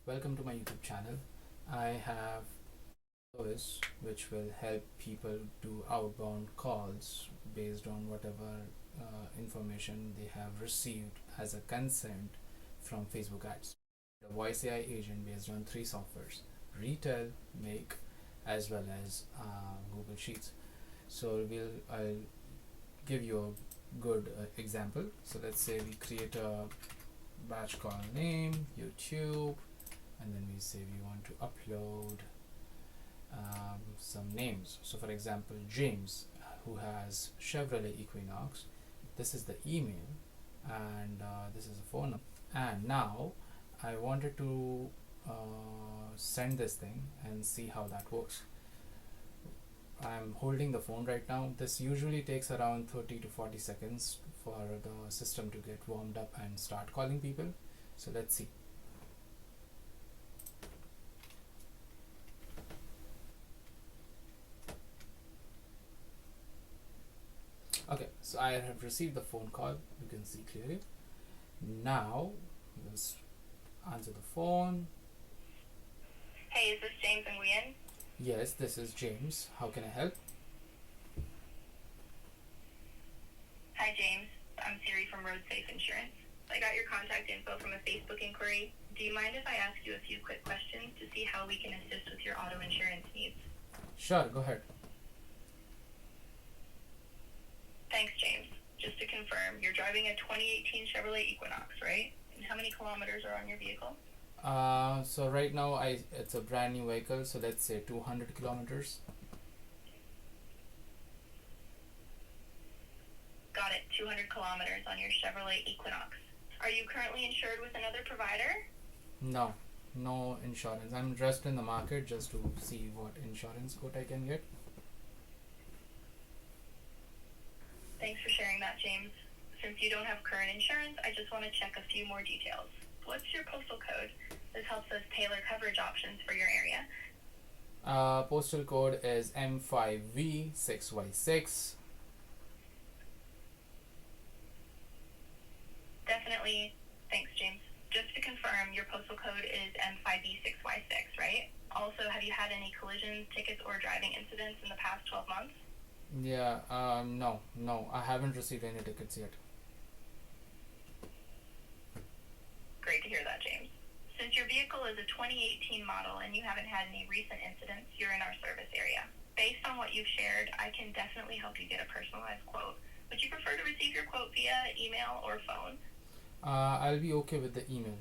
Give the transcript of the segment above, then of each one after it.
Welcome to my YouTube channel. I have a service which will help people do outbound calls based on whatever information they have received as a consent from Facebook ads. A voice AI agent based on three softwares: Retail, Make, as well as Google Sheets. So I'll give you a good example. So let's say we create a batch call name, YouTube, and then we say we want to upload some names. So for example, James, who has Chevrolet Equinox, this is the email, and this is the phone number. And now I wanted to send this thing and see how that works. I'm holding the phone right now. This usually takes around 30 to 40 seconds for the system to get warmed up and start calling people. So let's see. Okay, so I have received the phone call. You can see clearly. Now, let's answer the phone. Hey, is this James and Nguyen? Yes, this is James. How can I help? Hi, James. I'm Siri from Road Safe Insurance. I got your contact info from a Facebook inquiry. Do you mind if I ask you a few quick questions to see how we can assist with your auto insurance needs? Sure, go ahead. Thanks, James. Just to confirm, you're driving a 2018 Chevrolet Equinox, right? And how many kilometers are on your vehicle? So right now it's a brand new vehicle, so let's say 200 kilometers. Got it, 200 kilometers on your Chevrolet Equinox. Are you currently insured with another provider? No insurance. I'm just in the market just to see what insurance quote I can get. Thanks for sharing that, James. Since you don't have current insurance, I just want to check a few more details. What's your postal code? This helps us tailor coverage options for your area. Postal code is M5V6Y6. Definitely. Thanks, James. Just to confirm, your postal code is M5V6Y6, right? Also, have you had any collisions, tickets, or driving incidents in the past 12 months? Yeah, no, I haven't received any tickets yet. Great to hear that, James. Since your vehicle is a 2018 model and you haven't had any recent incidents, you're in our service area. Based on what you've shared, I can definitely help you get a personalized quote. Would you prefer to receive your quote via email or phone? I'll be okay with the email.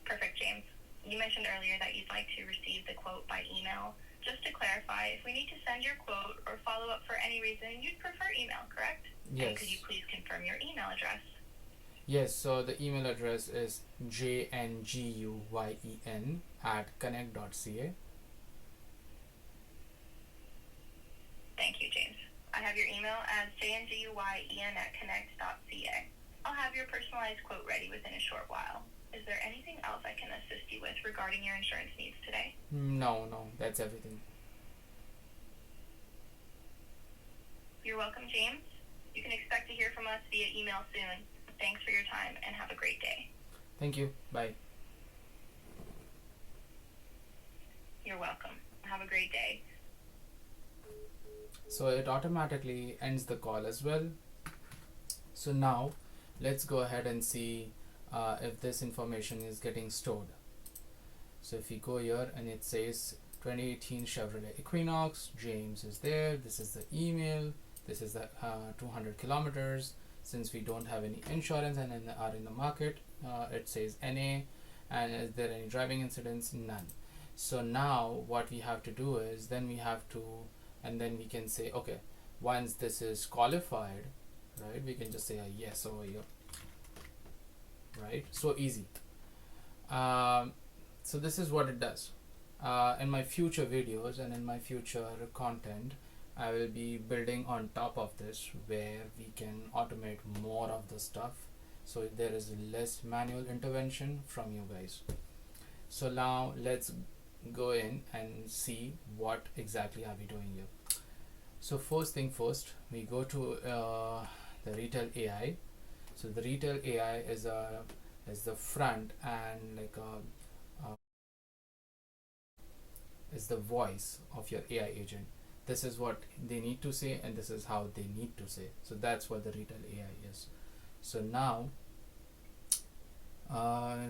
Perfect, James. You mentioned earlier that you'd like to receive the quote by email. Just to clarify, if we need to send your quote or follow up for any reason, you'd prefer email, correct? Yes. And could you please confirm your email address? Yes, so the email address is jnguyen@connect.ca. Thank you, James. I have your email as jnguyen@connect.ca. I'll have your personalized quote ready within a short while. Is there anything else I can assist you with regarding your insurance needs today? No, that's everything. You're welcome, James. You can expect to hear from us via email soon. Thanks for your time and have a great day. Thank you. Bye. You're welcome. Have a great day. So it automatically ends the call as well. So now let's go ahead and see if this information is getting stored. So if we go here and it says 2018 Chevrolet Equinox, James is there, this is the email, this is the 200 kilometers. Since we don't have any insurance and are in the market, it says NA, and is there any driving incidents? None. So now what we have to do is then we can say, okay, once this is qualified, right, we can just say a yes over here, right? So easy. So this is what it does. In my future videos and in my future content, I will be building on top of this where we can automate more of the stuff, so there is less manual intervention from you guys. So now let's go in and see what exactly are we doing here. So first thing first, we go to the Retail AI. So the Retail AI is a is the front, and like is the voice of your AI agent. This is what they need to say, and this is how they need to say. So that's what the retail AI is. So now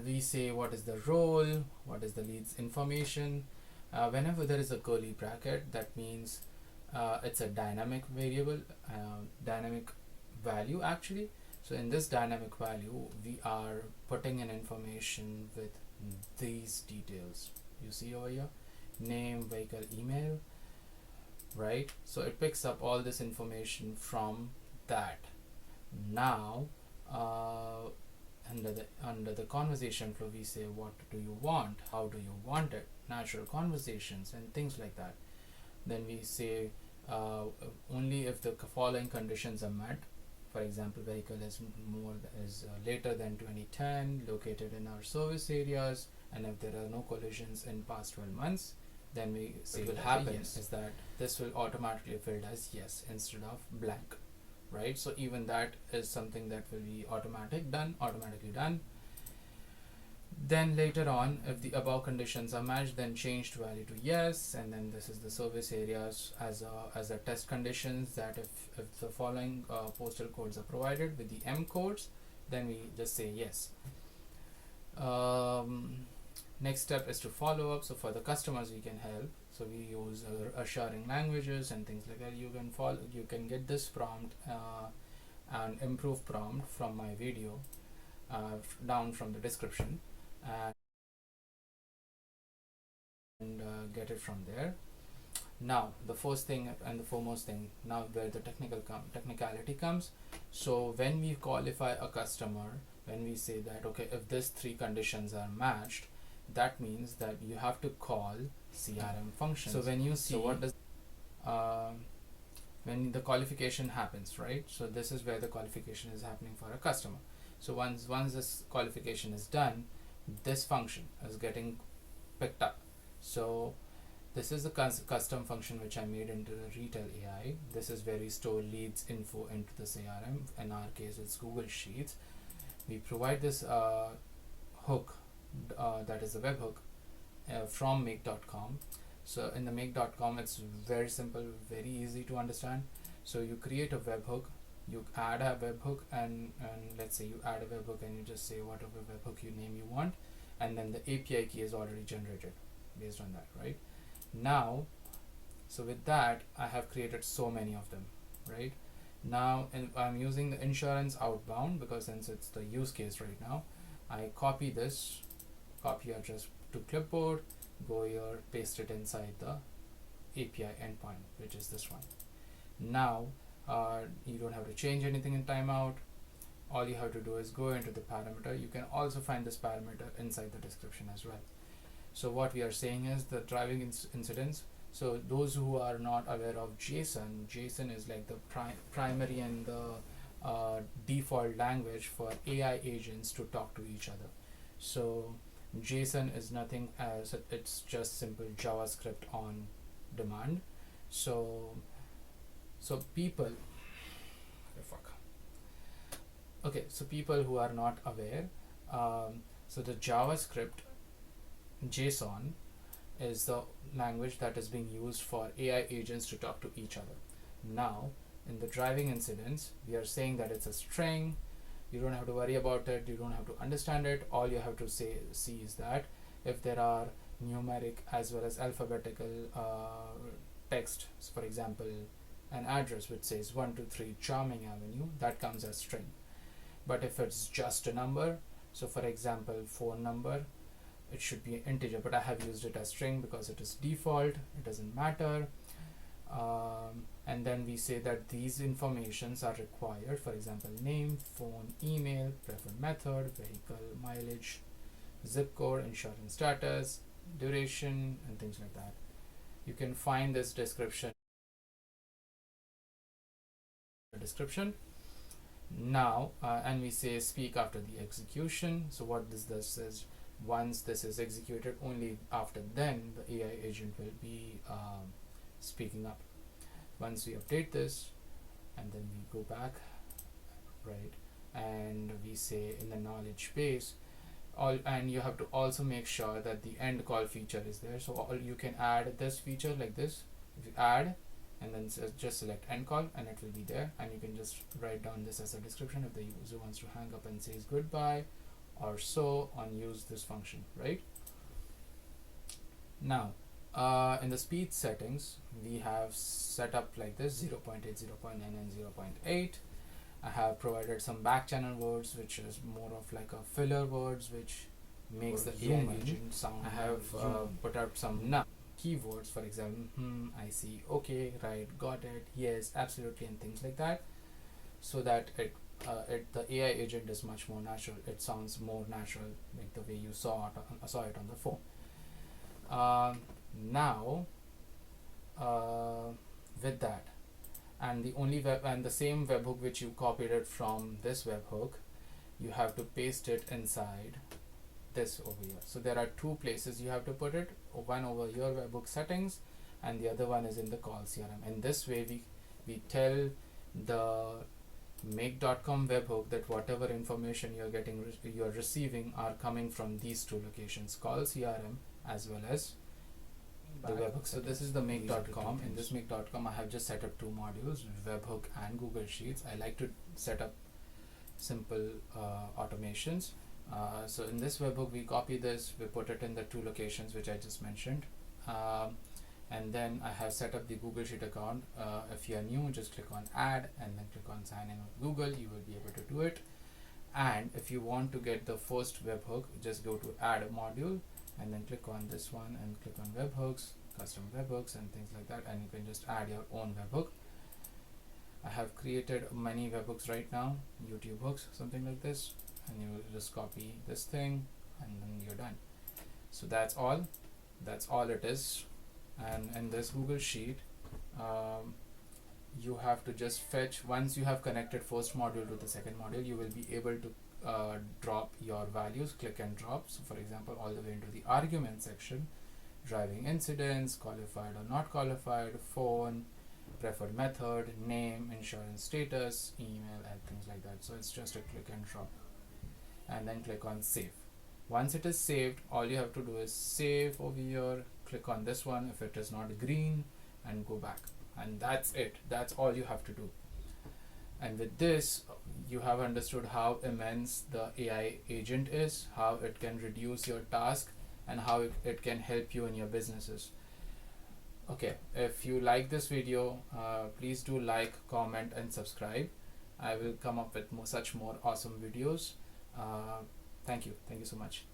we say what is the role, what is the lead's information. Whenever there is a curly bracket, that means it's a dynamic variable, dynamic value actually. So in this dynamic value, we are putting in information with these details. You see over here, name, vehicle, email, right? So it picks up all this information from that. Now, under the conversation flow, we say what do you want, how do you want it, natural conversations and things like that. Then we say only if the following conditions are met. For example, vehicle is later than 2010, located in our service areas, and if there are no collisions in past 12 months, then we say what will happen is that this will automatically filled as yes instead of blank, right? So even that is something that will be automatically done. Then later on, if the above conditions are matched, then change to value to yes, and then this is the service areas as a test conditions, that if the following postal codes are provided with the M codes, then we just say yes. Next step is to follow up. So for the customers we can help, so we use assuring languages and things like that. You can get this prompt and improve prompt from my video down from the description, and get it from there. Now the first thing and the foremost thing, now where the technicality comes. So when we qualify a customer, when we say that okay, if these three conditions are matched, that means that you have to call CRM functions. So when you see, so what does when the qualification happens, right? So this is where the qualification is happening for a customer. So once this qualification is done, this function is getting picked up. So this is the custom function which I made into the retail AI. This is where we store leads info into the CRM. In our case, it's Google Sheets. We provide this hook, that is the webhook from make.com. So in the make.com, it's very simple, very easy to understand. So you create a webhook, you add a webhook, and let's say you add a webhook and you just say whatever webhook name you want, and then the API key is already generated based on that, right? Now, so with that, I have created so many of them, right? Now, I'm using the insurance outbound because since it's the use case right now, I copy address to clipboard, go here, paste it inside the API endpoint, which is this one. Now, you don't have to change anything in timeout. All you have to do is go into the parameter. You can also find this parameter inside the description as well. So what we are saying is the driving incidents. So those who are not aware of JSON is like the primary and the default language for AI agents to talk to each other. So JSON is nothing as it's just simple JavaScript on demand. So people, okay, so people who are not aware, so the JavaScript JSON is the language that is being used for AI agents to talk to each other. Now, in the driving incidents, we are saying that it's a string. You don't have to worry about it. You don't have to understand it. All you have to see is that if there are numeric as well as alphabetical text, so for example, an address which says 123 Charming Avenue, that comes as string. But if it's just a number, so for example, phone number, it should be an integer, but I have used it as string because it is default, it doesn't matter. And then we say that these informations are required, for example, name, phone, email, preferred method, vehicle, mileage, zip code, insurance status, duration, and things like that. You can find this description. Now, and we say speak after the execution. So what this does is, once this is executed, only after then the AI agent will be speaking up. Once we update this, and then we go back, right, and we say in the knowledge base, all, and you have to also make sure that the end call feature is there. So all, you can add this feature like this. If you add and then just select end call, and it will be there, and you can just write down this as a description if the user wants to hang up and says goodbye or so on, use this function, right? Now in the speed settings we have set up like this 0.8, 0.9 and 0.8. I have provided some back channel words, which is more of like a filler words, which makes the AI agent sound. I have put out some keywords, for example, I see, okay, right, got it, yes, absolutely, and things like that, so that the AI agent is much more natural. It sounds more natural, like the way you saw it on the phone. Now, with that, and the same webhook which you copied it from this webhook, you have to paste it inside this over here. So there are two places you have to put it, one over your webhook settings and the other one is in the call CRM. And this way we tell the make.com webhook that whatever information you're receiving are coming from these two locations, call CRM as well as the webhook. So this is the make.com. In this make.com I have just set up two modules, webhook and Google Sheets. I like to set up simple automations. So in this webhook we copy this, we put it in the two locations which I just mentioned, and then I have set up the Google Sheet account. If you are new, just click on add and then click on sign in with Google. You will be able to do it. And if you want to get the first webhook, just go to add a module and then click on this one and click on webhooks, custom webhooks and things like that, and you can just add your own webhook. I have created many webhooks right now, YouTube hooks, something like this, and you will just copy this thing and then you're done. So that's all it is. And in this Google Sheet, you have to just fetch, once you have connected first module to the second module, you will be able to drop your values, click and drop. So for example, all the way into the argument section, driving incidents, qualified or not qualified, phone, preferred method, name, insurance status, email, and things like that. So it's just a click and drop, and then click on save. Once it is saved, all you have to do is save over here, click on this one if it is not green, and go back, and that's it. That's all you have to do. And with this, you have understood how immense the AI agent is, how it can reduce your task, and how it can help you in your businesses. Okay, if you like this video, please do like, comment and subscribe. I will come up with such more awesome videos. Thank you so much.